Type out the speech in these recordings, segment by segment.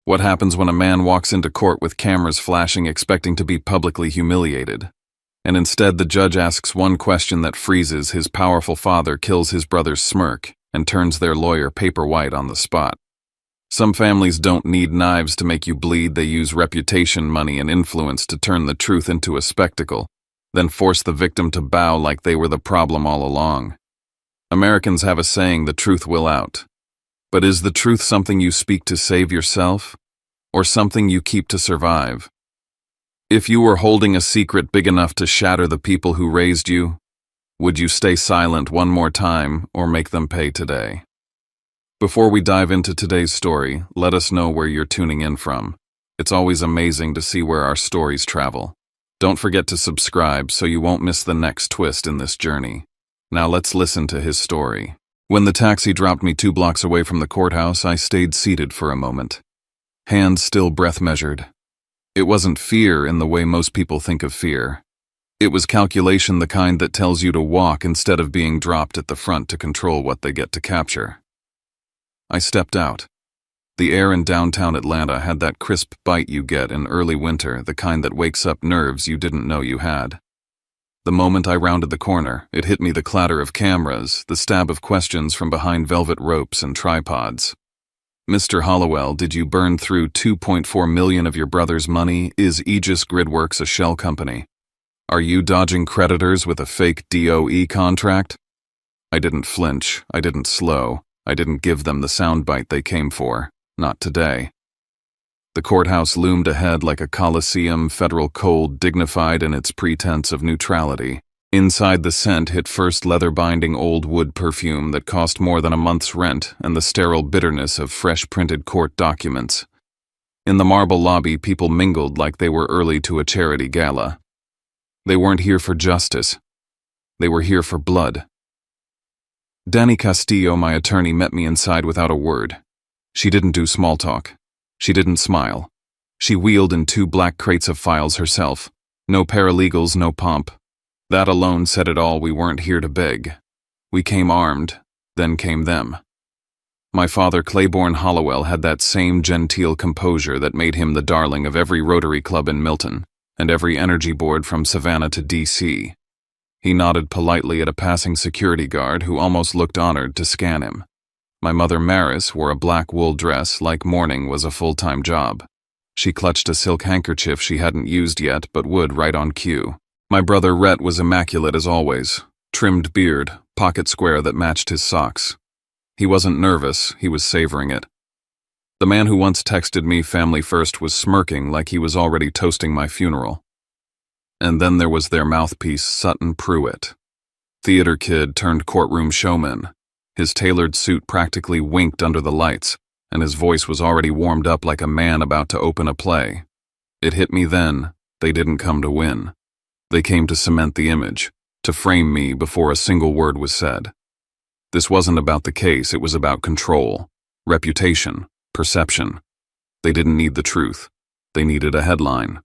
What happens when a man walks into court with cameras flashing expecting to be publicly humiliated? And instead the judge asks one question that freezes his powerful father, kills his brother's smirk, and turns their lawyer paper white on the spot. Some families don't need knives to make you bleed, they use reputation, money, and influence to turn the truth into a spectacle, then force the victim to bow like they were the problem all along. Americans have a saying, the truth will out. But is the truth something you speak to save yourself, or something you keep to survive? If you were holding a secret big enough to shatter the people who raised you, would you stay silent one more time or make them pay today? Before we dive into today's story, let us know where you're tuning in from. It's always amazing to see where our stories travel. Don't forget to subscribe so you won't miss the next twist in this journey. Now let's listen to his story. When the taxi dropped me 2 blocks away from the courthouse, I stayed seated for a moment. Hands still breath measured. It wasn't fear in the way most people think of fear. It was calculation, the kind that tells you to walk instead of being dropped at the front to control what they get to capture. I stepped out. The air in downtown Atlanta had that crisp bite you get in early winter, the kind that wakes up nerves you didn't know you had. The moment I rounded the corner, it hit me, the clatter of cameras, the stab of questions from behind velvet ropes and tripods. Mr. Hollowell, did you burn through $2.4 million of your brother's money? Is Aegis Gridworks a shell company? Are you dodging creditors with a fake DOE contract? I didn't flinch, I didn't slow, I didn't give them the soundbite they came for. Not today. The courthouse loomed ahead like a coliseum, federal, cold, dignified in its pretense of neutrality. Inside, the scent hit first leather-binding old wood perfume that cost more than a month's rent, and the sterile bitterness of fresh printed court documents. In the marble lobby, people mingled like they were early to a charity gala. They weren't here for justice. They were here for blood. Danny Castillo, my attorney, met me inside without a word. She didn't do small talk. She didn't smile. She wheeled in 2 black crates of files herself. No paralegals, no pomp. That alone said it all. We weren't here to beg. We came armed, then came them. My father, Claiborne Hollowell, had that same genteel composure that made him the darling of every Rotary Club in Milton and every energy board from Savannah to D.C. He nodded politely at a passing security guard who almost looked honored to scan him. My mother, Maris, wore a black wool dress like mourning was a full-time job. She clutched a silk handkerchief she hadn't used yet but would right on cue. My brother, Rhett, was immaculate as always. Trimmed beard, pocket square that matched his socks. He wasn't nervous, he was savoring it. The man who once texted me family first was smirking like he was already toasting my funeral. And then there was their mouthpiece, Sutton Pruitt. Theater kid turned courtroom showman. His tailored suit practically winked under the lights, and his voice was already warmed up like a man about to open a play. It hit me then, they didn't come to win. They came to cement the image, to frame me before a single word was said. This wasn't about the case, it was about control, reputation, perception. They didn't need the truth. They needed a headline.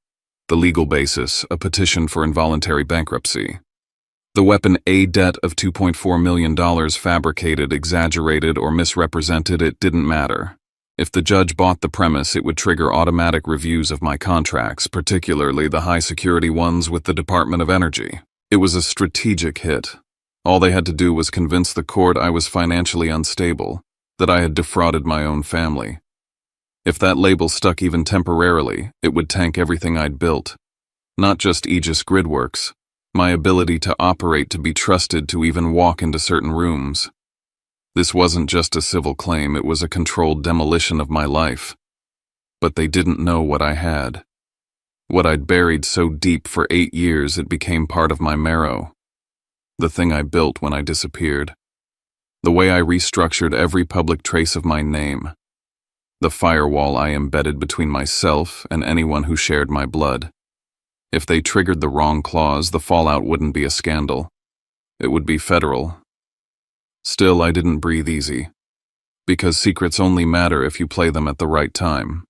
The legal basis, a petition for involuntary bankruptcy. The weapon, a debt of $2.4 million, fabricated, exaggerated, or misrepresented, it didn't matter. If the judge bought the premise, it would trigger automatic reviews of my contracts, particularly the high-security ones with the Department of Energy. It was a strategic hit. All they had to do was convince the court I was financially unstable, that I had defrauded my own family. If that label stuck even temporarily, it would tank everything I'd built. Not just Aegis Gridworks. My ability to operate, to be trusted, to even walk into certain rooms. This wasn't just a civil claim, it was a controlled demolition of my life. But they didn't know what I had. What I'd buried so deep for 8 years it became part of my marrow. The thing I built when I disappeared. The way I restructured every public trace of my name. The firewall I embedded between myself and anyone who shared my blood. If they triggered the wrong clause, the fallout wouldn't be a scandal. It would be federal. Still, I didn't breathe easy. Because secrets only matter if you play them at the right time.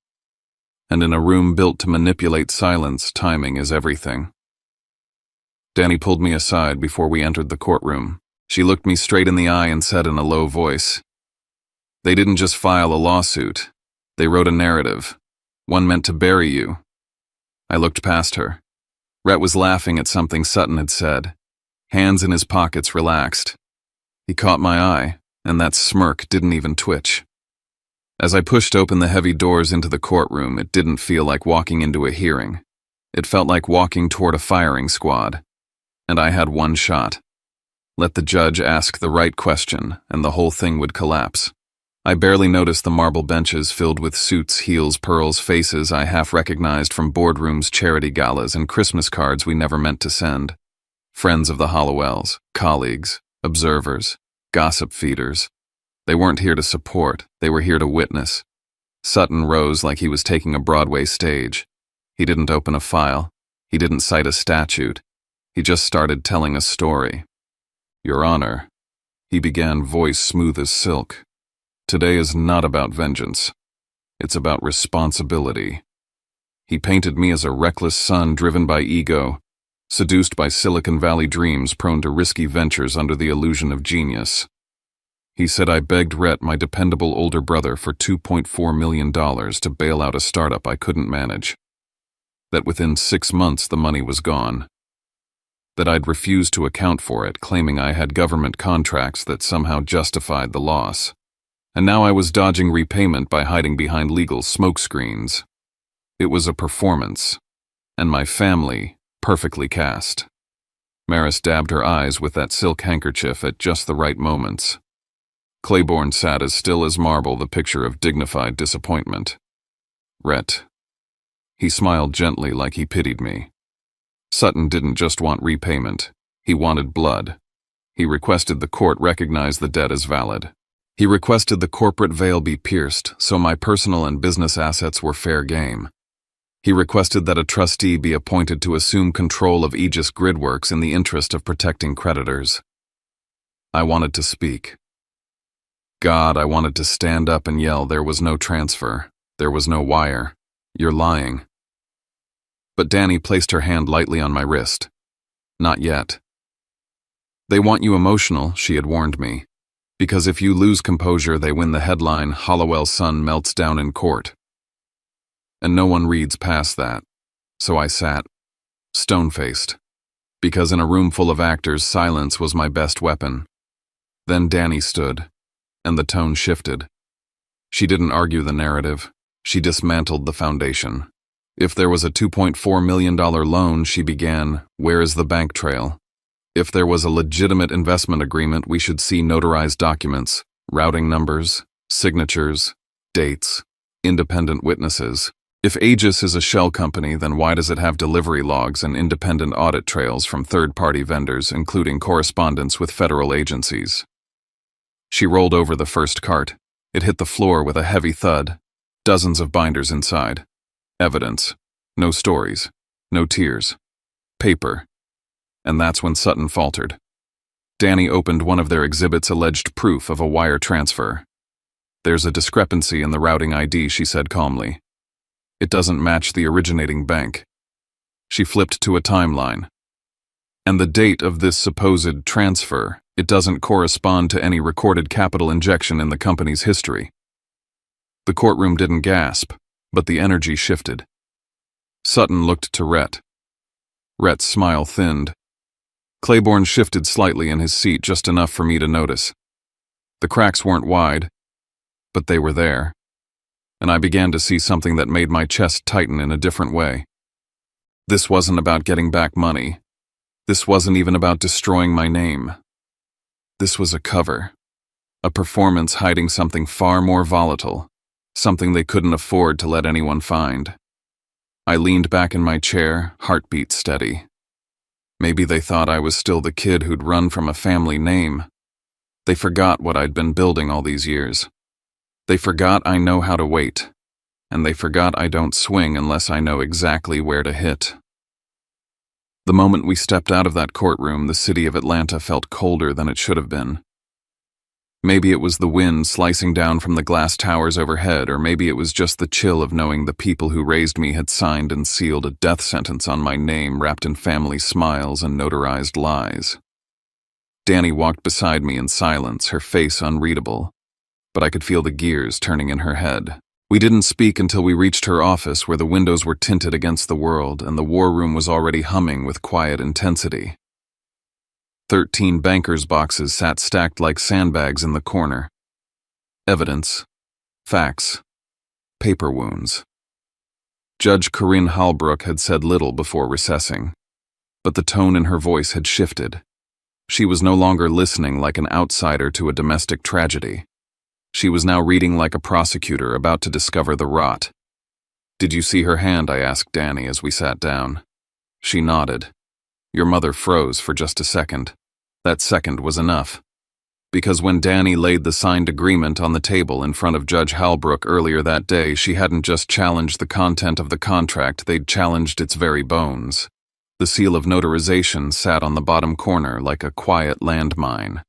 And in a room built to manipulate silence, timing is everything. Danny pulled me aside before we entered the courtroom. She looked me straight in the eye and said in a low voice, "They didn't just file a lawsuit. They wrote a narrative. One meant to bury you. I looked past her. Rhett was laughing at something Sutton had said. Hands in his pockets relaxed. He caught my eye, and that smirk didn't even twitch. As I pushed open the heavy doors into the courtroom, it didn't feel like walking into a hearing. It felt like walking toward a firing squad. And I had one shot. Let the judge ask the right question, and the whole thing would collapse. I barely noticed the marble benches filled with suits, heels, pearls, faces I half recognized from boardrooms, charity galas, and Christmas cards we never meant to send. Friends of the Hollowells, colleagues, observers, gossip feeders. They weren't here to support, they were here to witness. Sutton rose like he was taking a Broadway stage. He didn't open a file. He didn't cite a statute. He just started telling a story. Your Honor, he began, voice smooth as silk. Today is not about vengeance. It's about responsibility. He painted me as a reckless son driven by ego, seduced by Silicon Valley dreams, prone to risky ventures under the illusion of genius. He said I begged Rhett, my dependable older brother, for $2.4 million to bail out a startup I couldn't manage. That within 6 months the money was gone. That I'd refused to account for it, claiming I had government contracts that somehow justified the loss. And now I was dodging repayment by hiding behind legal smokescreens. It was a performance, and my family perfectly cast. Maris dabbed her eyes with that silk handkerchief at just the right moments. Claiborne sat as still as marble, the picture of dignified disappointment. Rhett. He smiled gently like he pitied me. Sutton didn't just want repayment. He wanted blood. He requested the court recognize the debt as valid. He requested the corporate veil be pierced so my personal and business assets were fair game. He requested that a trustee be appointed to assume control of Aegis Gridworks in the interest of protecting creditors. I wanted to speak. God, I wanted to stand up and yell, there was no transfer. There was no wire. You're lying. But Danny placed her hand lightly on my wrist. Not yet. They want you emotional, she had warned me. Because if you lose composure, they win the headline, Hollowell's son melts down in court. And no one reads past that. So I sat, stone-faced. Because in a room full of actors, silence was my best weapon. Then Danny stood, and the tone shifted. She didn't argue the narrative. She dismantled the foundation. If there was a $2.4 million loan, she began, where is the bank trail? If there was a legitimate investment agreement, we should see notarized documents, routing numbers, signatures, dates, independent witnesses. If Aegis is a shell company, then why does it have delivery logs and independent audit trails from third-party vendors, including correspondence with federal agencies? She rolled over the first cart. It hit the floor with a heavy thud. Dozens of binders inside. Evidence. No stories. No tears. Paper. And that's when Sutton faltered. Danny opened one of their exhibits, alleged proof of a wire transfer. There's a discrepancy in the routing ID, she said calmly. It doesn't match the originating bank. She flipped to a timeline. And the date of this supposed transfer, it doesn't correspond to any recorded capital injection in the company's history. The courtroom didn't gasp, but the energy shifted. Sutton looked to Rhett. Rhett's smile thinned. Claiborne shifted slightly in his seat, just enough for me to notice. The cracks weren't wide, but they were there. And I began to see something that made my chest tighten in a different way. This wasn't about getting back money. This wasn't even about destroying my name. This was a cover. A performance hiding something far more volatile. Something they couldn't afford to let anyone find. I leaned back in my chair, heartbeat steady. Maybe they thought I was still the kid who'd run from a family name. They forgot what I'd been building all these years. They forgot I know how to wait. And they forgot I don't swing unless I know exactly where to hit. The moment we stepped out of that courtroom, the city of Atlanta felt colder than it should have been. Maybe it was the wind slicing down from the glass towers overhead, or maybe it was just the chill of knowing the people who raised me had signed and sealed a death sentence on my name wrapped in family smiles and notarized lies. Danny walked beside me in silence, her face unreadable, but I could feel the gears turning in her head. We didn't speak until we reached her office, where the windows were tinted against the world and the war room was already humming with quiet intensity. 13 bankers' boxes sat stacked like sandbags in the corner. Evidence, facts, paper wounds. Judge Corinne Halbrook had said little before recessing, but the tone in her voice had shifted. She was no longer listening like an outsider to a domestic tragedy. She was now reading like a prosecutor about to discover the rot. "Did you see her hand?" I asked Danny as we sat down. She nodded. Your mother froze for just a second. That second was enough. Because when Danny laid the signed agreement on the table in front of Judge Halbrook earlier that day, she hadn't just challenged the content of the contract, they'd challenged its very bones. The seal of notarization sat on the bottom corner like a quiet landmine.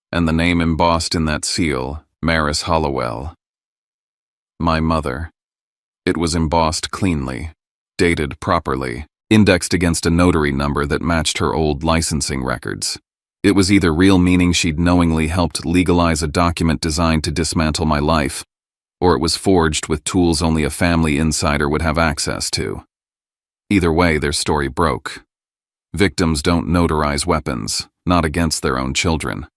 And the name embossed in that seal, Maris Hollowell. My mother. It was embossed cleanly, dated properly, indexed against a notary number that matched her old licensing records. It was either real, meaning she'd knowingly helped legalize a document designed to dismantle my life, or it was forged with tools only a family insider would have access to. Either way, their story broke. Victims don't notarize weapons, not against their own children.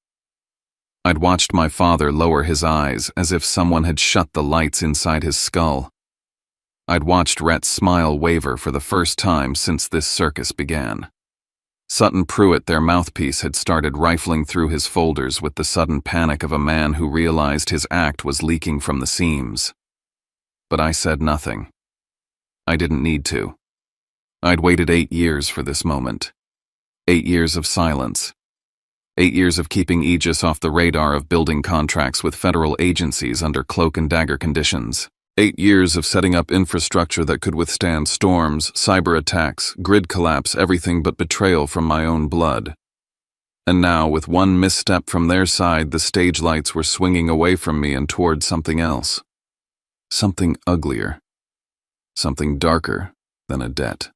I'd watched my father lower his eyes as if someone had shut the lights inside his skull. I'd watched Rhett's smile waver for the first time since this circus began. Sutton Pruitt, their mouthpiece, had started rifling through his folders with the sudden panic of a man who realized his act was leaking from the seams. But I said nothing. I didn't need to. I'd waited 8 years for this moment. 8 years of silence. 8 years of keeping Aegis off the radar of building contracts with federal agencies under cloak and dagger conditions. 8 years of setting up infrastructure that could withstand storms, cyber attacks, grid collapse, everything but betrayal from my own blood. And now, with one misstep from their side, the stage lights were swinging away from me and toward something else. Something uglier. Something darker than a debt.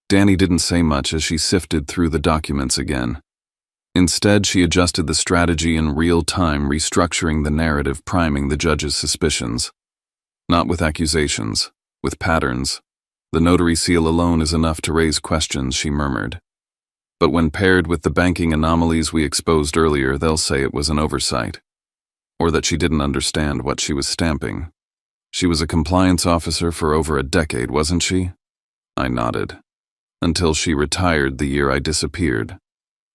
Danny didn't say much as she sifted through the documents again. Instead, she adjusted the strategy in real time, restructuring the narrative, priming the judge's suspicions. Not with accusations, with patterns. The notary seal alone is enough to raise questions, she murmured. But when paired with the banking anomalies we exposed earlier, they'll say it was an oversight. Or that she didn't understand what she was stamping. She was a compliance officer for over a decade, wasn't she? I nodded. Until she retired the year I disappeared.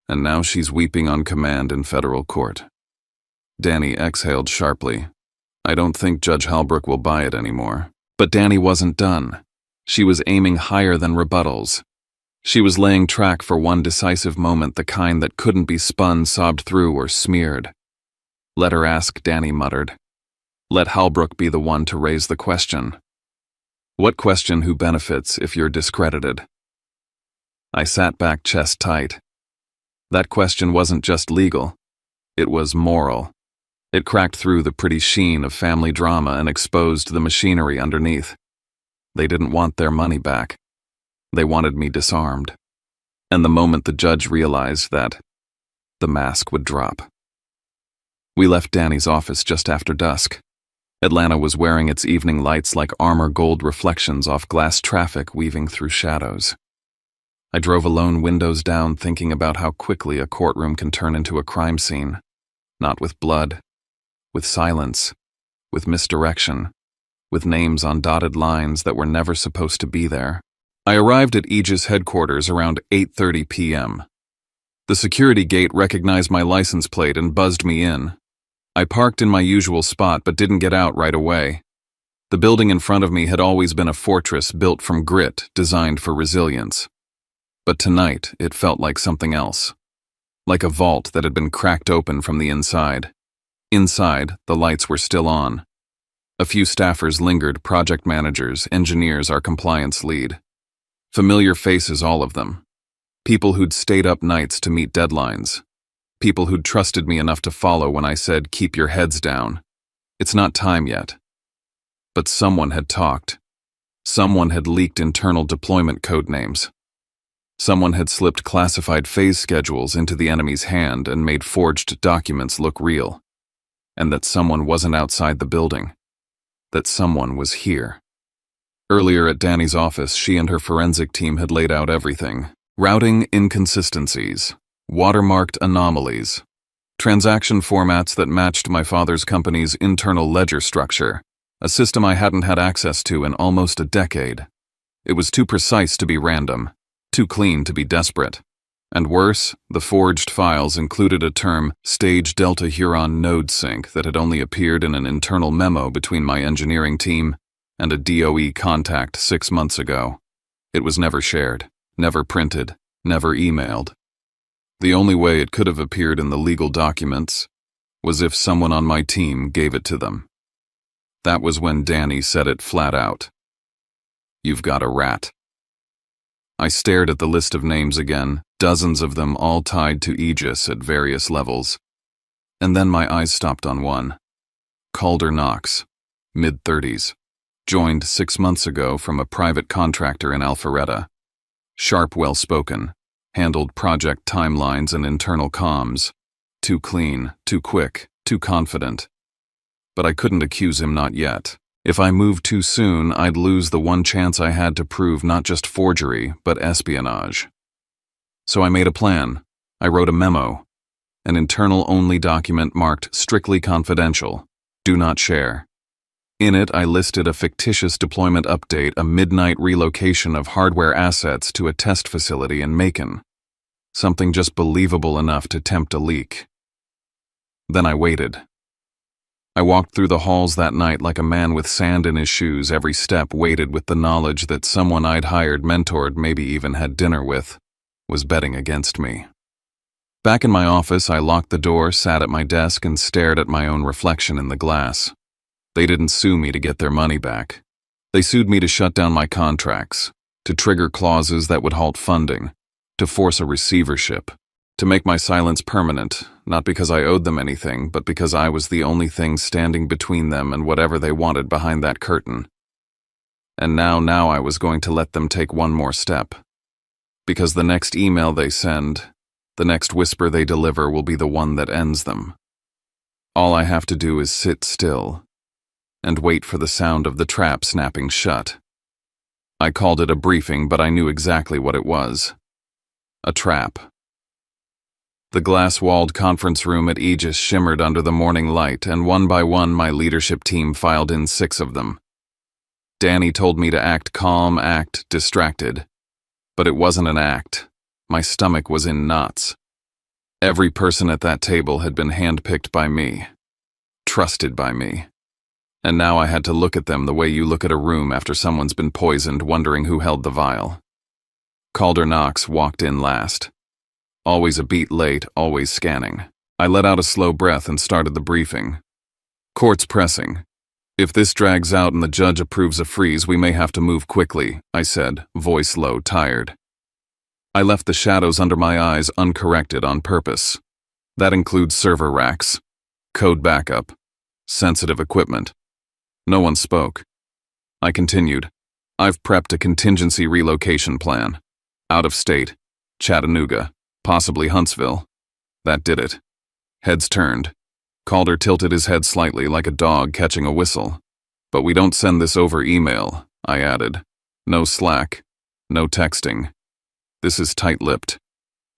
And now she's weeping on command in federal court. Danny exhaled sharply. I don't think Judge Halbrook will buy it anymore. But Danny wasn't done. She was aiming higher than rebuttals. She was laying track for one decisive moment, the kind that couldn't be spun, sobbed through, or smeared. Let her ask, Danny muttered. Let Halbrook be the one to raise the question. What question? Who benefits if you're discredited? I sat back, chest tight. That question wasn't just legal. It was moral. It cracked through the pretty sheen of family drama and exposed the machinery underneath. They didn't want their money back. They wanted me disarmed. And the moment the judge realized that, the mask would drop. We left Danny's office just after dusk. Atlanta was wearing its evening lights like armor gold reflections off glass traffic weaving through shadows. I drove alone, windows down, thinking about how quickly a courtroom can turn into a crime scene. Not with blood, with silence, with misdirection, with names on dotted lines that were never supposed to be there. I arrived at Aegis headquarters around 8:30 p.m. The security gate recognized my license plate and buzzed me in. I parked in my usual spot but didn't get out right away. The building in front of me had always been a fortress built from grit, designed for resilience. But tonight, it felt like something else. Like a vault that had been cracked open from the inside. Inside, the lights were still on. A few staffers lingered, project managers, engineers, our compliance lead. Familiar faces, all of them. People who'd stayed up nights to meet deadlines. People who'd trusted me enough to follow when I said, keep your heads down. It's not time yet. But someone had talked. Someone had leaked internal deployment code names. Someone had slipped classified phase schedules into the enemy's hand and made forged documents look real. And that someone wasn't outside the building. that someone was here. Earlier at Danny's office, she and her forensic team had laid out everything. Routing inconsistencies, watermarked anomalies, transaction formats that matched my father's company's internal ledger structure, a system I hadn't had access to in almost a decade. It was too precise to be random, too clean to be desperate. And worse, the forged files included a term, Stage Delta Huron Node Sync, that had only appeared in an internal memo between my engineering team and a DOE contact 6 months ago. It was never shared, never printed, never emailed. The only way it could have appeared in the legal documents was if someone on my team gave it to them. That was when Danny said it flat out. "You've got a rat." I stared at the list of names again, dozens of them all tied to Aegis at various levels. And then my eyes stopped on one. Calder Knox, mid-30s, joined 6 months ago from a private contractor in Alpharetta. Sharp, well-spoken, handled project timelines and internal comms. Too clean, too quick, too confident. But I couldn't accuse him not yet. If I moved too soon, I'd lose the one chance I had to prove not just forgery, but espionage. So I made a plan. I wrote a memo, an internal-only document marked strictly confidential, do not share. In it, I listed a fictitious deployment update, a midnight relocation of hardware assets to a test facility in Macon. Something just believable enough to tempt a leak. Then I waited. I walked through the halls that night like a man with sand in his shoes, every step weighted with the knowledge that someone I'd hired, mentored, maybe even had dinner with, was betting against me. Back in my office, I locked the door, sat at my desk, and stared at my own reflection in the glass. They didn't sue me to get their money back. They sued me to shut down my contracts, to trigger clauses that would halt funding, to force a receivership, to make my silence permanent, not because I owed them anything, but because I was the only thing standing between them and whatever they wanted behind that curtain. And now I was going to let them take one more step. Because the next email they send, the next whisper they deliver will be the one that ends them. All I have to do is sit still and wait for the sound of the trap snapping shut. I called it a briefing, but I knew exactly what it was. A trap. The glass-walled conference room at Aegis shimmered under the morning light, and one by one my leadership team filed in 6 of them. Danny told me to act calm, act distracted. But it wasn't an act. My stomach was in knots. Every person at that table had been handpicked by me, trusted by me. And now I had to look at them the way you look at a room after someone's been poisoned, wondering who held the vial. Calder Knox walked in last. Always a beat late, always scanning. I let out a slow breath and started the briefing. "Court's pressing. If this drags out and the judge approves a freeze, we may have to move quickly," I said, voice low, tired. I left the shadows under my eyes uncorrected on purpose. That includes server racks, code backup, sensitive equipment. No one spoke. I continued. "I've prepped a contingency relocation plan. Out of state, Chattanooga, possibly Huntsville." That did it. Heads turned. Calder tilted his head slightly like a dog catching a whistle. "But we don't send this over email," I added. "No Slack, no texting. This is tight-lipped.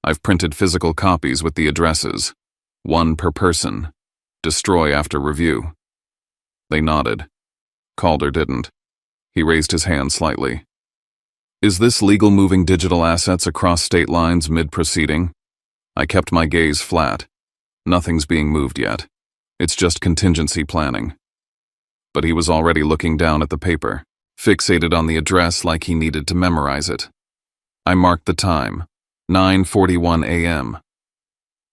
I've printed physical copies with the addresses. 1 per person. Destroy after review." They nodded. Calder didn't. He raised his hand slightly. "Is this legal, moving digital assets across state lines mid-proceeding?" I kept my gaze flat. Nothing's being moved yet. It's just contingency planning. But he was already looking down at the paper, fixated on the address like he needed to memorize it. I marked the time, 9:41 a.m.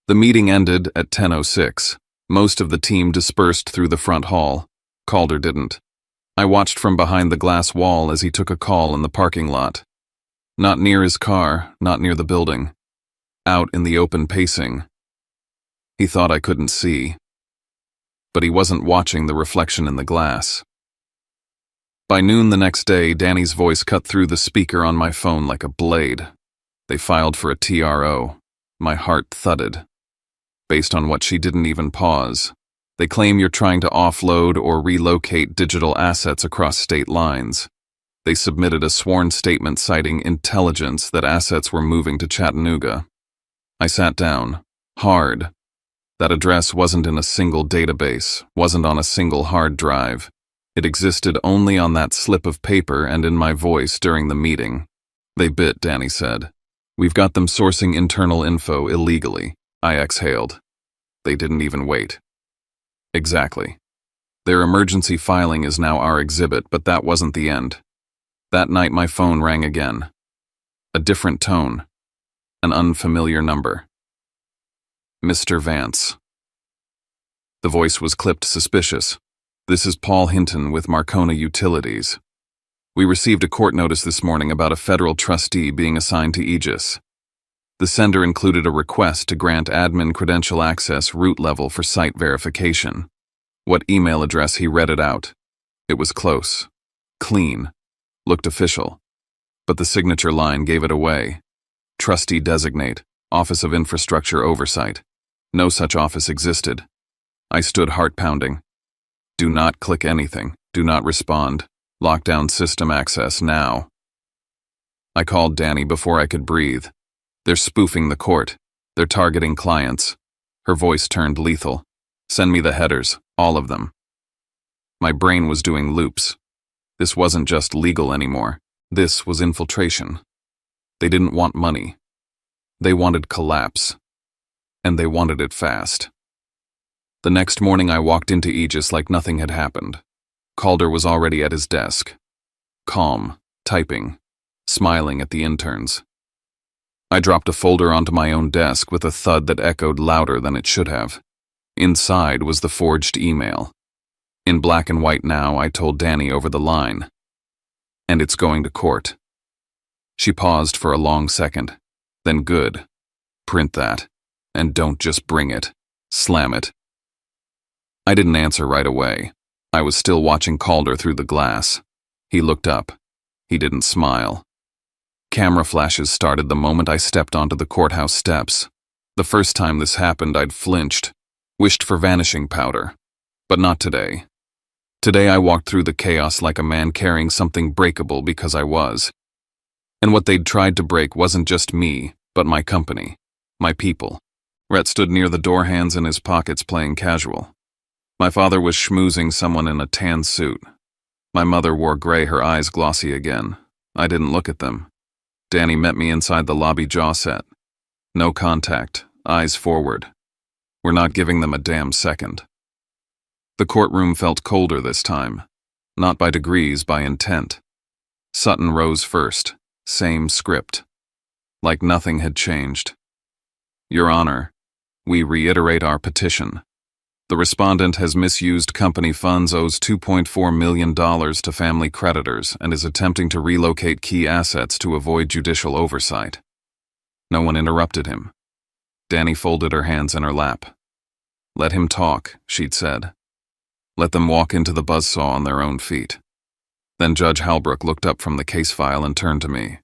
The meeting ended at 10:06. Most of the team dispersed through the front hall. Calder didn't. I watched from behind the glass wall as he took a call in the parking lot. Not near his car, not near the building. Out in the open, pacing. He thought I couldn't see. But he wasn't watching the reflection in the glass. By noon the next day, Danny's voice cut through the speaker on my phone like a blade. They filed for a TRO. My heart thudded. Based on what she didn't even pause, They claim you're trying to offload or relocate digital assets across state lines. They submitted a sworn statement citing intelligence that assets were moving to Chattanooga. I sat down. Hard. That address wasn't in a single database, wasn't on a single hard drive. It existed only on that slip of paper and in my voice during the meeting. They bit, Danny said. We've got them sourcing internal info illegally. I exhaled. They didn't even wait. Exactly. Their emergency filing is now our exhibit, but that wasn't the end. That night my phone rang again. A different tone. An unfamiliar number. Mr. Vance. The voice was clipped suspicious. This is Paul Hinton with Marcona Utilities. We received a court notice this morning about a federal trustee being assigned to Aegis. The sender included a request to grant admin credential access root level for site verification. What email address he read it out. It was close. Clean. Looked official. But the signature line gave it away. Trustee designate, Office of Infrastructure Oversight. No such office existed. I stood heart-pounding. Do not click anything. Do not respond. Lockdown system access now. I called Danny before I could breathe. They're spoofing the court. They're targeting clients. Her voice turned lethal. Send me the headers, all of them. My brain was doing loops. This wasn't just legal anymore. This was infiltration. They didn't want money. They wanted collapse. And they wanted it fast. The next morning I walked into Aegis like nothing had happened. Calder was already at his desk. Calm, typing, smiling at the interns. I dropped a folder onto my own desk with a thud that echoed louder than it should have. Inside was the forged email. In black and white now, I told Danny over the line. And it's going to court. She paused for a long second. Then good. Print that. And don't just bring it. Slam it. I didn't answer right away. I was still watching Calder through the glass. He looked up. He didn't smile. Camera flashes started the moment I stepped onto the courthouse steps. The first time this happened, I'd flinched, wished for vanishing powder. But not today. Today I walked through the chaos like a man carrying something breakable because I was. And what they'd tried to break wasn't just me, but my company, my people. Rhett stood near the door, hands in his pockets, playing casual. My father was schmoozing someone in a tan suit. My mother wore gray, her eyes glossy again. I didn't look at them. Danny met me inside the lobby, jaw set. No contact, eyes forward. We're not giving them a damn second. The courtroom felt colder this time. Not by degrees, by intent. Sutton rose first. Same script. Like nothing had changed. Your Honor, we reiterate our petition. The respondent has misused company funds, owes $2.4 million to family creditors, and is attempting to relocate key assets to avoid judicial oversight. No one interrupted him. Danny folded her hands in her lap. Let him talk, she'd said. Let them walk into the buzzsaw on their own feet. Then Judge Halbrook looked up from the case file and turned to me.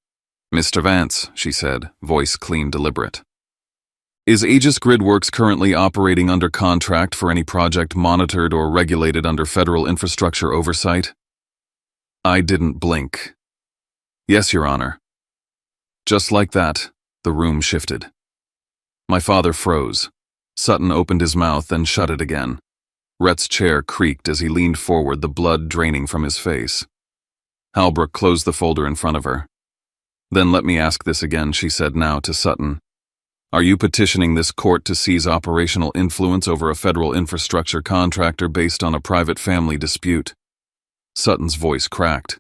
Mr. Vance, she said, voice clean, deliberate. Is Aegis Gridworks currently operating under contract for any project monitored or regulated under federal infrastructure oversight? I didn't blink. Yes, Your Honor. Just like that, the room shifted. My father froze. Sutton opened his mouth, then shut it again. Rhett's chair creaked as he leaned forward, the blood draining from his face. Halbrook closed the folder in front of her. Then let me ask this again, she said now to Sutton. Are you petitioning this court to seize operational influence over a federal infrastructure contractor based on a private family dispute? Sutton's voice cracked.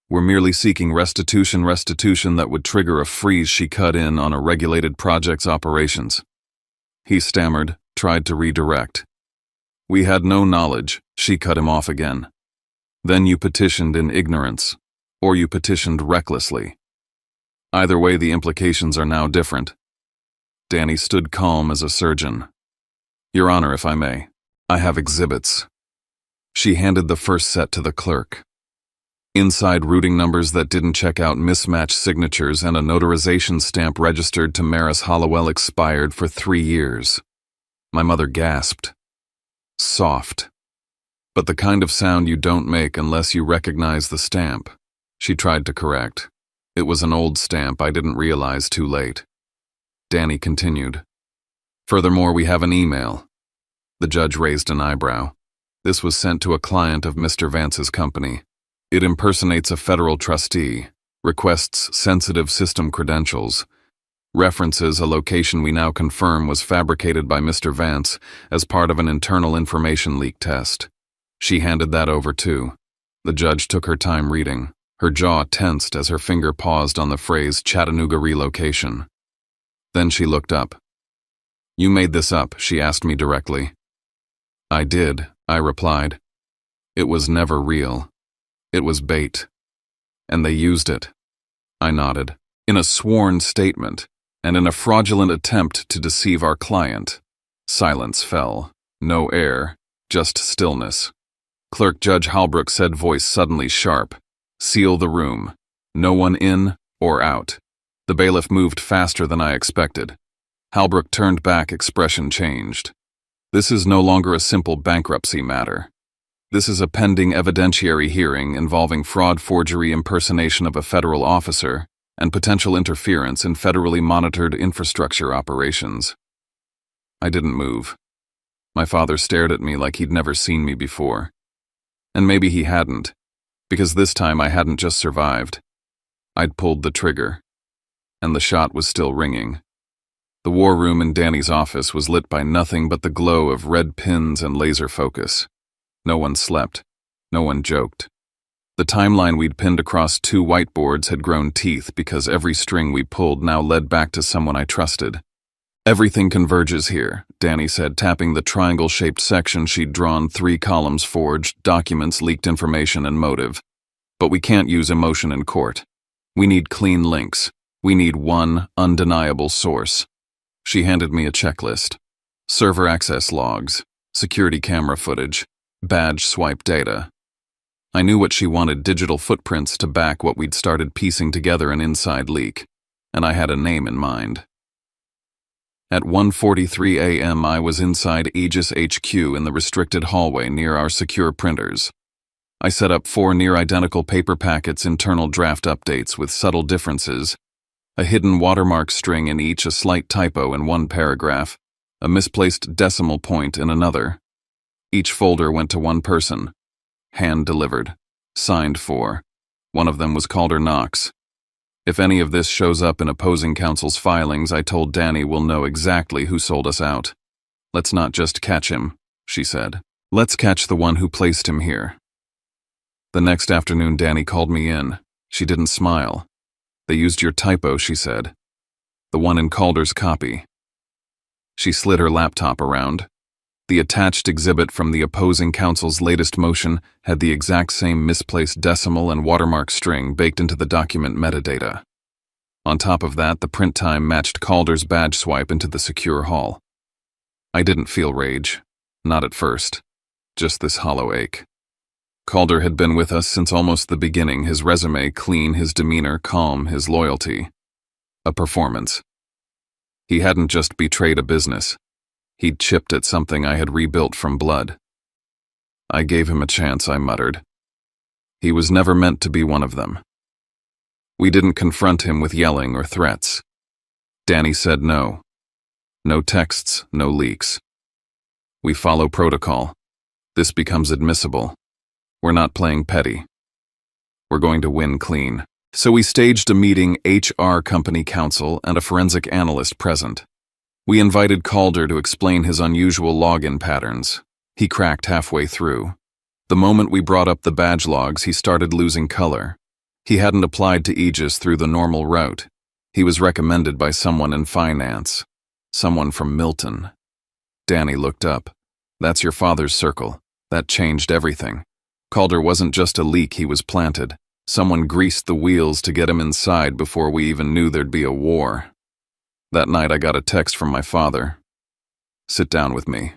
We're merely seeking restitution that would trigger a freeze, she cut in, on a regulated project's operations. He stammered, tried to redirect. We had no knowledge, she cut him off again. Then you petitioned in ignorance, or you petitioned recklessly. Either way, the implications are now different. Danny stood calm as a surgeon. Your Honor, if I may, I have exhibits. She handed the first set to the clerk. Inside, routing numbers that didn't check out, mismatched signatures, and a notarization stamp registered to Maris Hollowell, expired for 3 years. My mother gasped. Soft. But the kind of sound you don't make unless you recognize the stamp. She tried to correct. It was an old stamp I didn't realize too late. Danny continued. Furthermore, we have an email. The judge raised an eyebrow. This was sent to a client of Mr. Vance's company. It impersonates a federal trustee, requests sensitive system credentials, references a location we now confirm was fabricated by Mr. Vance as part of an internal information leak test. She handed that over too. The judge took her time reading. Her jaw tensed as her finger paused on the phrase Chattanooga relocation. Then she looked up. You made this up, she asked me directly. I did, I replied. It was never real. It was bait. And they used it. I nodded. In a sworn statement, and in a fraudulent attempt to deceive our client. Silence fell. No air, just stillness. Clerk Judge Halbrook said, voice suddenly sharp. Seal the room. No one in or out. The bailiff moved faster than I expected. Halbrook turned back, expression changed. This is no longer a simple bankruptcy matter. This is a pending evidentiary hearing involving fraud, forgery, impersonation of a federal officer, and potential interference in federally monitored infrastructure operations. I didn't move. My father stared at me like he'd never seen me before. And maybe he hadn't, because this time I hadn't just survived. I'd pulled the trigger, and the shot was still ringing. The war room in Danny's office was lit by nothing but the glow of red pins and laser focus. No one slept. No one joked. The timeline we'd pinned across 2 whiteboards had grown teeth because every string we pulled now led back to someone I trusted. Everything converges here, Danny said, tapping the triangle-shaped section she'd drawn, 3 columns forged, documents, leaked information, and motive. But we can't use emotion in court. We need clean links. We need one undeniable source. She handed me a checklist. Server access logs, security camera footage, badge swipe data. I knew what she wanted, digital footprints to back what we'd started piecing together, an inside leak, and I had a name in mind. At 1:43 a.m. I was inside Aegis HQ in the restricted hallway near our secure printers. I set up 4 near-identical paper packets, internal draft updates with subtle differences, a hidden watermark string in each, a slight typo in one paragraph, a misplaced decimal point in another. Each folder went to one person. Hand-delivered. Signed for. One of them was Calder Knox. If any of this shows up in opposing counsel's filings, I told Danny, we'll know exactly who sold us out. Let's not just catch him, she said. Let's catch the one who placed him here. The next afternoon, Danny called me in. She didn't smile. They used your typo, she said. The one in Calder's copy. She slid her laptop around. The attached exhibit from the opposing counsel's latest motion had the exact same misplaced decimal and watermark string baked into the document metadata. On top of that, the print time matched Calder's badge swipe into the secure hall. I didn't feel rage. Not at first. Just this hollow ache. Calder had been with us since almost the beginning, his resume clean, his demeanor calm, his loyalty a performance. He hadn't just betrayed a business. He'd chipped at something I had rebuilt from blood. I gave him a chance, I muttered. He was never meant to be one of them. We didn't confront him with yelling or threats. Danny said no. No texts, no leaks. We follow protocol. This becomes admissible. We're not playing petty. We're going to win clean. So we staged a meeting, HR company counsel and a forensic analyst present. We invited Calder to explain his unusual login patterns. He cracked halfway through. The moment we brought up the badge logs, he started losing color. He hadn't applied to Aegis through the normal route. He was recommended by someone in finance. Someone from Milton. Danny looked up. That's your father's circle. That changed everything. Calder wasn't just a leak, he was planted. Someone greased the wheels to get him inside before we even knew there'd be a war. That night I got a text from my father. Sit down with me.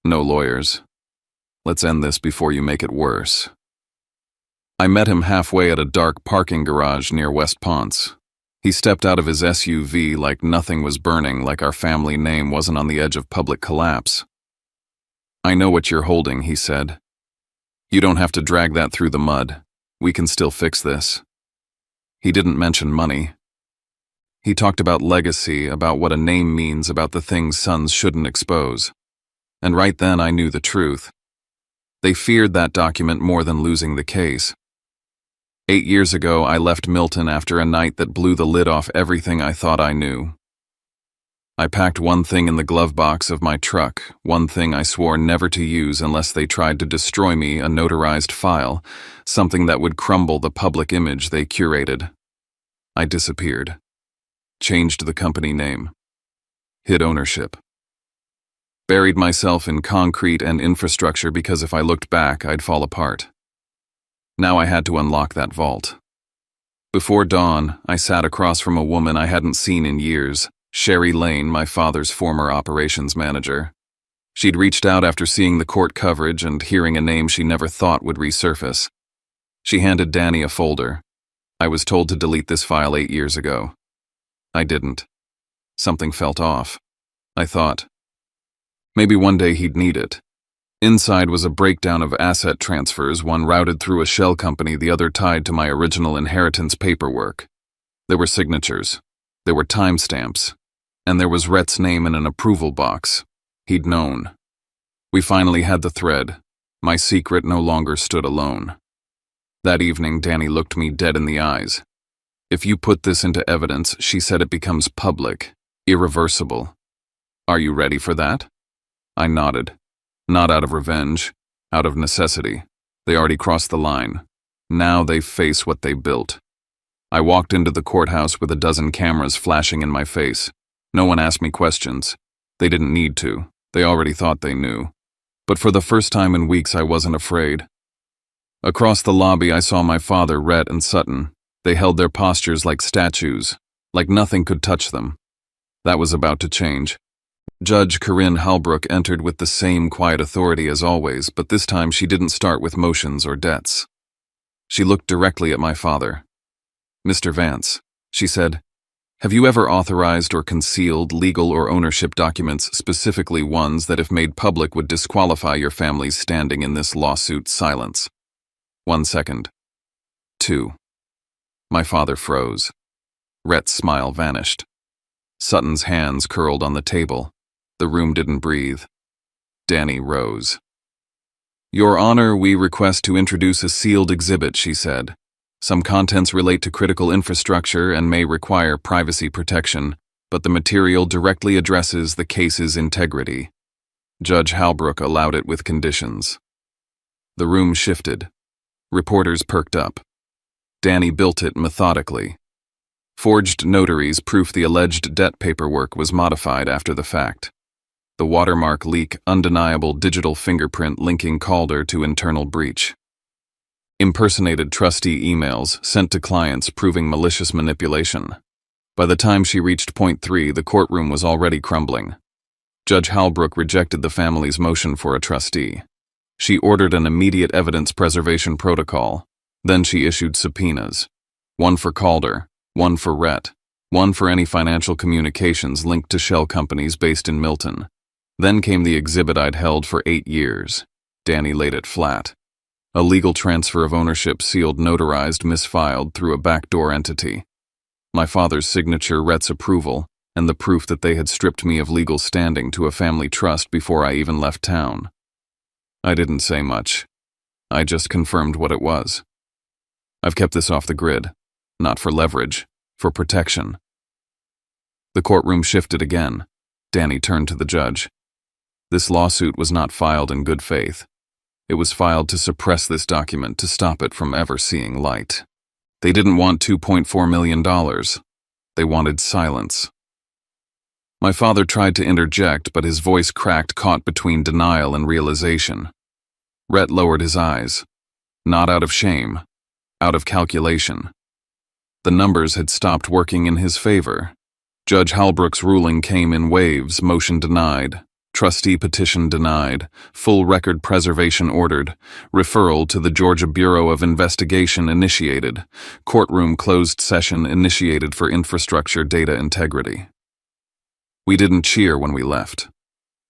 No lawyers. Let's end this before you make it worse. I met him halfway at a dark parking garage near West Ponce. He stepped out of his SUV like nothing was burning, like our family name wasn't on the edge of public collapse. "I know what you're holding," he said. "You don't have to drag that through the mud. We can still fix this." He didn't mention money. He talked about legacy, about what a name means, about the things sons shouldn't expose. And right then I knew the truth. They feared that document more than losing the case. 8 years ago, I left Milton after a night that blew the lid off everything I thought I knew. I packed one thing in the glove box of my truck, one thing I swore never to use unless they tried to destroy me, a notarized file, something that would crumble the public image they curated. I disappeared. Changed the company name. Hid ownership. Buried myself in concrete and infrastructure because if I looked back, I'd fall apart. Now I had to unlock that vault. Before dawn, I sat across from a woman I hadn't seen in years, Sherry Lane, my father's former operations manager. She'd reached out after seeing the court coverage and hearing a name she never thought would resurface. She handed Danny a folder. "I was told to delete this file 8 years ago. I didn't. Something felt off. I thought, maybe one day he'd need it." Inside was a breakdown of asset transfers, one routed through a shell company, the other tied to my original inheritance paperwork. There were signatures. There were timestamps. And there was Rhett's name in an approval box. He'd known. We finally had the thread. My secret no longer stood alone. That evening, Danny looked me dead in the eyes. "If you put this into evidence," she said, "it becomes public, irreversible. Are you ready for that?" I nodded. Not out of revenge, out of necessity. They already crossed the line. Now they face what they built. I walked into the courthouse with a dozen cameras flashing in my face. No one asked me questions. They didn't need to. They already thought they knew. But for the first time in weeks, I wasn't afraid. Across the lobby, I saw my father, Rhett, and Sutton. They held their postures like statues, like nothing could touch them. That was about to change. Judge Corinne Halbrook entered with the same quiet authority as always, but this time she didn't start with motions or debts. She looked directly at my father. "Mr. Vance," she said, "have you ever authorized or concealed legal or ownership documents, specifically ones that if made public would disqualify your family's standing in this lawsuit?" Silence. 1 second. 2. My father froze. Rhett's smile vanished. Sutton's hands curled on the table. The room didn't breathe. Danny rose. "Your Honor, we request to introduce a sealed exhibit," she said. "Some contents relate to critical infrastructure and may require privacy protection, but the material directly addresses the case's integrity." Judge Halbrook allowed it with conditions. The room shifted. Reporters perked up. Danny built it methodically. Forged notaries proof the alleged debt paperwork was modified after the fact. The watermark leak, undeniable digital fingerprint linking Calder to internal breach. Impersonated trustee emails sent to clients proving malicious manipulation. By the time she reached point 3, the courtroom was already crumbling. Judge Halbrook rejected the family's motion for a trustee. She ordered an immediate evidence preservation protocol. Then she issued subpoenas. One for Calder, one for Rhett, one for any financial communications linked to shell companies based in Milton. Then came the exhibit I'd held for 8 years. Danny laid it flat. A legal transfer of ownership, sealed, notarized, misfiled through a backdoor entity. My father's signature, Rhett's approval, and the proof that they had stripped me of legal standing to a family trust before I even left town. I didn't say much. I just confirmed what it was. I've kept this off the grid, not for leverage, for protection. The courtroom shifted again. Danny turned to the judge. This lawsuit was not filed in good faith. It was filed to suppress this document, to stop it from ever seeing light. They didn't want $2.4 million. They wanted silence. My father tried to interject, but his voice cracked, caught between denial and realization. Rhett lowered his eyes. Not out of shame, out of calculation. The numbers had stopped working in his favor. Judge Halbrook's ruling came in waves: motion denied, trustee petition denied, full record preservation ordered, referral to the Georgia Bureau of Investigation initiated, courtroom closed session initiated for infrastructure data integrity. We didn't cheer when we left.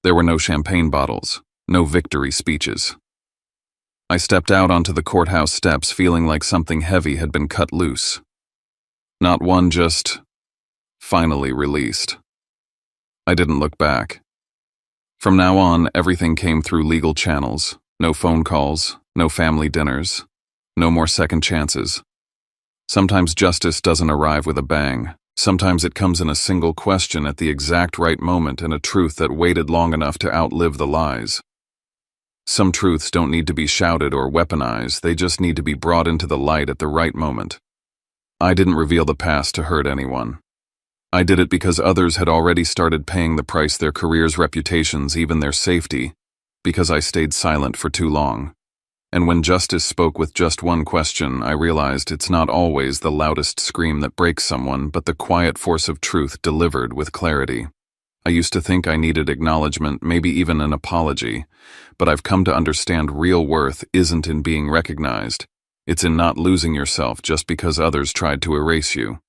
There were no champagne bottles, No victory speeches. I stepped out onto the courthouse steps feeling like something heavy had been cut loose. Not one, just finally released. I didn't look back. From now on, everything came through legal channels. No phone calls, no family dinners, no more second chances. Sometimes justice doesn't arrive with a bang. Sometimes it comes in a single question at the exact right moment and a truth that waited long enough to outlive the lies. Some truths don't need to be shouted or weaponized, they just need to be brought into the light at the right moment. I didn't reveal the past to hurt anyone. I did it because others had already started paying the price, their careers, reputations, even their safety, because I stayed silent for too long. And when justice spoke with just one question, I realized it's not always the loudest scream that breaks someone, but the quiet force of truth delivered with clarity. I used to think I needed acknowledgement, maybe even an apology, but I've come to understand real worth isn't in being recognized. It's in not losing yourself just because others tried to erase you.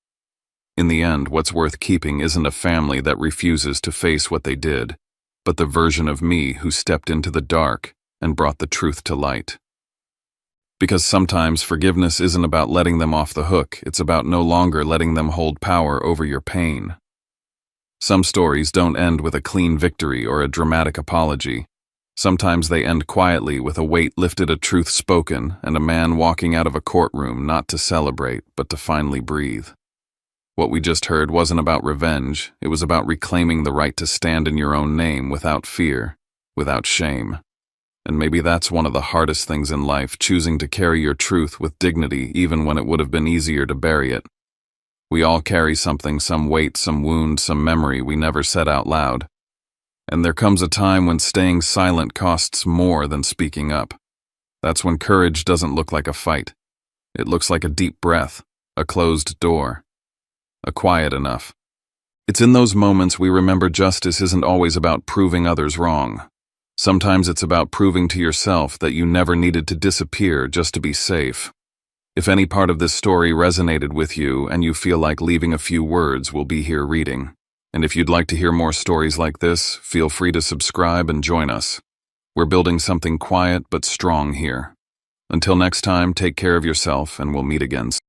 In the end, what's worth keeping isn't a family that refuses to face what they did, but the version of me who stepped into the dark and brought the truth to light. Because sometimes forgiveness isn't about letting them off the hook, it's about no longer letting them hold power over your pain. Some stories don't end with a clean victory or a dramatic apology. Sometimes they end quietly with a weight lifted, a truth spoken, and a man walking out of a courtroom not to celebrate, but to finally breathe. What we just heard wasn't about revenge, it was about reclaiming the right to stand in your own name without fear, without shame. And maybe that's one of the hardest things in life, choosing to carry your truth with dignity even when it would have been easier to bury it. We all carry something, some weight, some wound, some memory we never said out loud. And there comes a time when staying silent costs more than speaking up. That's when courage doesn't look like a fight. It looks like a deep breath, a closed door, a quiet enough. It's in those moments we remember justice isn't always about proving others wrong. Sometimes it's about proving to yourself that you never needed to disappear just to be safe. If any part of this story resonated with you and you feel like leaving a few words, we'll be here reading. And if you'd like to hear more stories like this, feel free to subscribe and join us. We're building something quiet but strong here. Until next time, take care of yourself and we'll meet again soon.